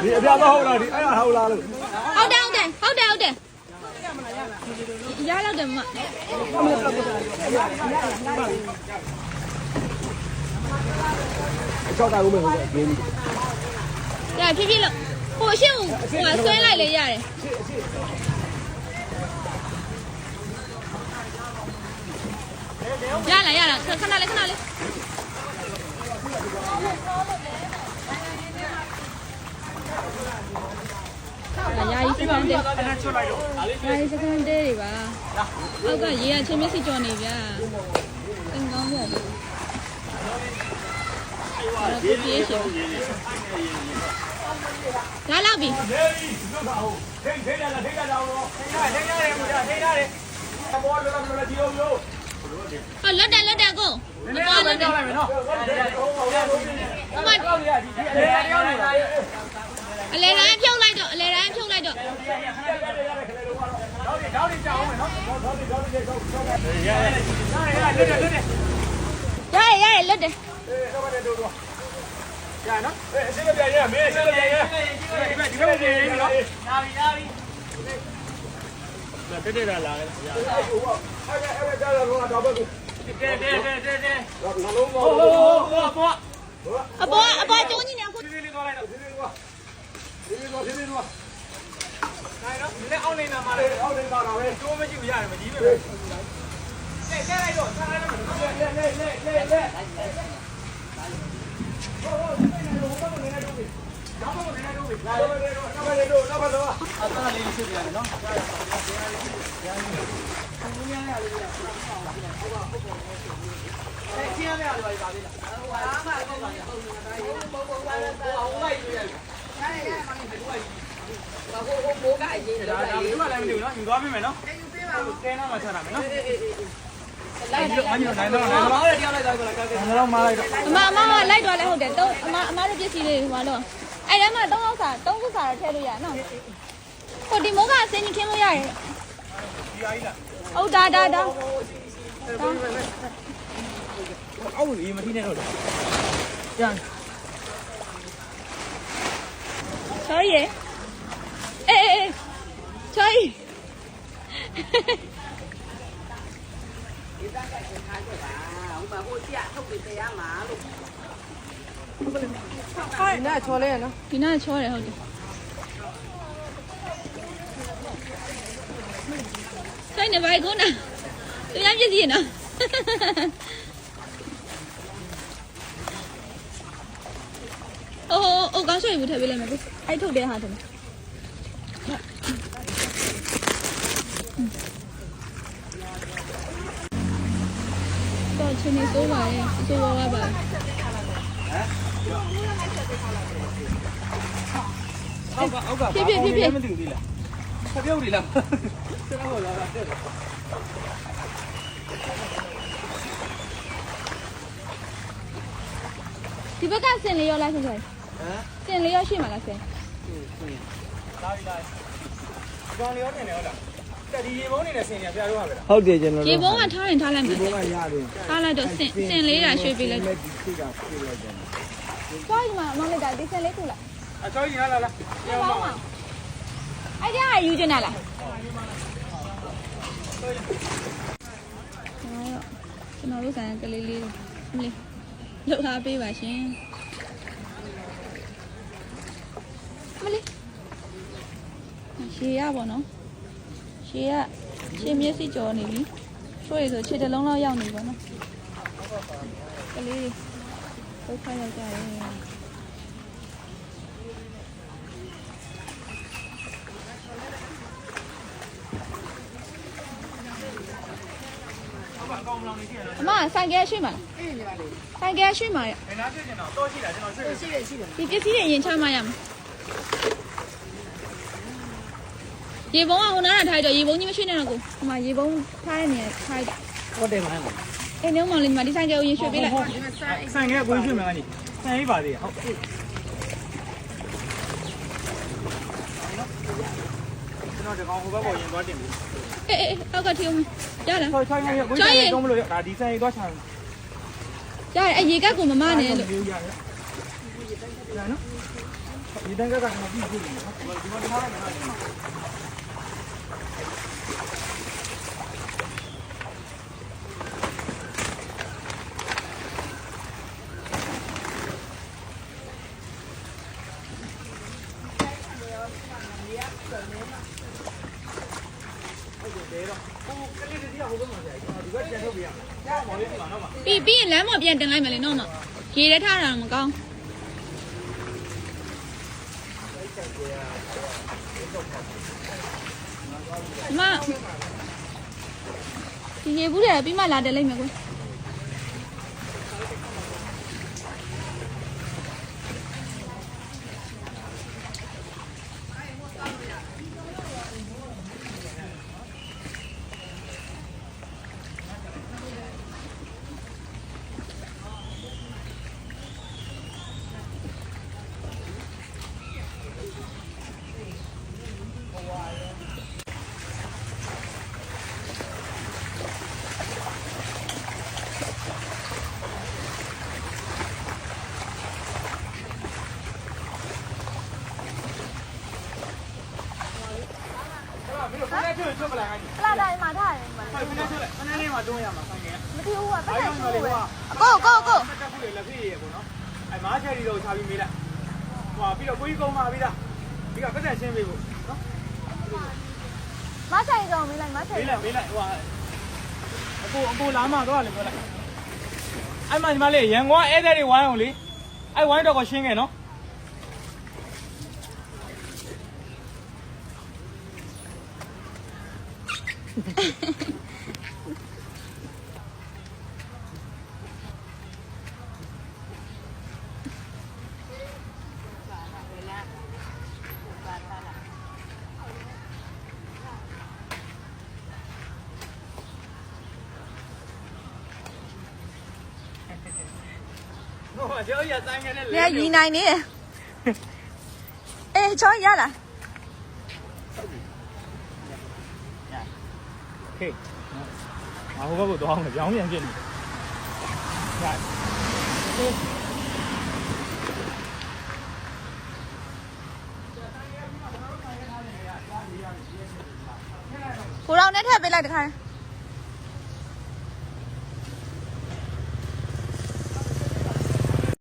ဒီအပြာတော့ဟုတ်လားဒီအဲ့ဒါဟုတ်လားလို့ဟုတ်တယ်ရလောက်တယ်မ6တာဦးမယ်ဟုတ်တယ်ပြင်းပြီရဖြည်းဖြည်းလို့ဟိုရှင်းဟိုဆွဲလိုက်လေရတယ်ရလားခဏလေးယာယီစကန်တဲ့တွေပါအောက်ကရေကချင်းမျက်စိကြော်နေဗျာသင်ကောင်းမို့ဒီပြေးရှင်လာလောက်ပြီထိတ်ရလားထိတ်ရအောင်လို့ထိတ်ရတယ်မလားထိတ်ရတယ်ဘောလောလောဒီလိုမျိုးဟောလွတ်တယ်ကိုတော့လွတ်တယ်လိုက်မယ်နော်ဟိုမှာအလဲတိုင်းဖြုတ်လိုက်တော့တောင်းနေကြောင်းမယ်နော်တောင်းနေကြောင်းရလွတ်တယ်တော့ပါတယ်တို့ရနော်အစစ်ပြရမင်းအစစ်ပြရဒီလိုနေနော်ရပြီတက်လာလာအဲ့ဒါတော့တော့ဘယ်တဲနှလုံးပေါ်အပေါ်ကျုံးနေအခုဒီလေးသွားလိုက်တော့ဒီလေးသွားနိုင်နော်ဒီလေးအောင်းနေတာမှာလေအောင်းနေတာတော့ပဲတိုးမရှိဘူးရတယ်မကြီးပဲလဲလိုက်တော့ဆက်လိုက်တော့လဲအမလိုက်တော့လဲဟုတ်တယ်တော့အမတို့ပစ္စည်းလေးဟိုမှာတော့အဲ့ထဲမှာ3ခုစာတော့ထည့်လို့ရနော်ဟိုဒီမိုးကအစင်းကြီးခင်းလို့ရတယ်ဟုတ်ဒါအောက်လေးမထိနဲ့တော့ကျန်ချောရီအေးချောရီဒီနာချောလဲနော်ဒီနာချောတယ်ဟုတ်တယ်ဆိုင်နေပါကုန်းနာသူရပြည့်စည်နော်အိုကောင်းဆွေဘူးထည့်ပေးလိုက်မယ်အဲ့ထုတ်တဲ့ဟာတယ်တော့ချင်းနေစိုးပါရဲ့စိုးပါပါအောက်ကဖြစ်မသိဘူးဒီလားဆက်ပြုတ်ဒီလားဆက်တော့လာတက်ဒီဘက်ကဆင်လေးရောလားဆင်ဆင်လေးရောရှိမှာလားဆင်လာပြီကောင်းလေးရောနေနေဟုတ်လားတက်ဒီရေဘုံနေနဲ့ဆင်နေပြတော့ပါပဲလားဟုတ်တယ်ကျွန်တော်ရေဘုံကထားရင်ထားလိုက်မယ်ရေဘုံကရတယ်ထားလိုက်တော့ဆင်လေးကရွှေ့ပေးလိုက်ဒီစိတ်ကပြေးလိုက်တယ်ကျောင်းမှာမလိုက်တာဒီဆင်လေးခုလားအကျော်ကြီးလာပြောင်းပါအဲ့ဒါယူချင်တာလားကျွန်တော်တို့ဆိုင်ကလေးလေးလှုပ်ထားပေးပါရှင်မလေးရှေ့ရပါတော့ရှေ့မျက်စိကြော်နေပြီဆွဲဆိုခြေတစ်လုံးလောက်ရောက်နေပါတော့ကလေးဒုက္ခရောက်ကြတယ်အမဆိုင်ကရွှေ့မှာဆိုင်ကရွှေ့မှာရဘယ်နာဖြစ်ကျင်တော့တော့ရှိလားကျွန်တော်ရွှေ့ဒီပစ္စည်းတွေရင်ချမှရမှာရေဘုံကဟိုနားထားတော့ရေဘုံကြီးမရွှေ့နဲ့တော့ကိုဟိုမှာရေဘုံထားတဲ့နေရာထားတာဟုတ်တယ်မှာအေးနှုံးမောင်လေးဒီမှာဒီဆိုင်ကကိုရင်ရွှေ့ပေးလိုက်ဆိုင်ကကိုရွှေ့မှာကနေဆိုင်ရေးပါသေးဟုတ်ကျွန်တော်ဒီကောင်ဟိုဘက်ပေါ်ရင်သွားတင်ပြီအေးအောက်ကထီအောင်ရလားချောင်းရကိုဆိုင်တော့မလို့ဒါဒီဆိုင်သွားချာရတယ်အရေကတ်ကိုမမနဲ့လို့ရတယ်နော် ဒီတန်းကကမပြီးဘူးနော်ဒီမှာထားလိုက်မှာပြီးရင်လမ်းပေါ်ပြန်တင်လိုက်မယ်လေနော်မရေထဲထားတာမကောင်းဒီရေဘူးတယ်ပြီးမှလာတယ်လိုက်မယ်ကွလာတိုင်းမှာထားတယ်မလေးခဏထွက်လိုက်ခဏလေးမှာတွန်းရမှာဆိုင်ကမသိဘူးကပတ်သက်ရှိဘူးကိုတက်ခုလေလက်ဖြစ်ရေပေါ့နော်အဲမားချယ်ရီတော့ချပြီးမေးလိုက်ဟိုပြီးတော့ကိုကြီးကုန်းมาပြီးသားပြီးတော့ပတ်သက်ရှင်းပေးဖို့နော်မဆိုင်တော့မေးလိုက်မဆိုင်မေးလိုက်ဟိုအကိုလာမှတော့လေပြောလိုက်အဲ့မှညီမလေးရန်ကုန်ဧည့်သည်တွေဝိုင်းအောင်လေအဲ့ဝိုင်းတော့ကိုရှင်းခဲ့နော်我就也三个人。你还云南呢？哎，瞧一下了。嘿，啊，我不多，我两面给你。呀，我让那台别来的看。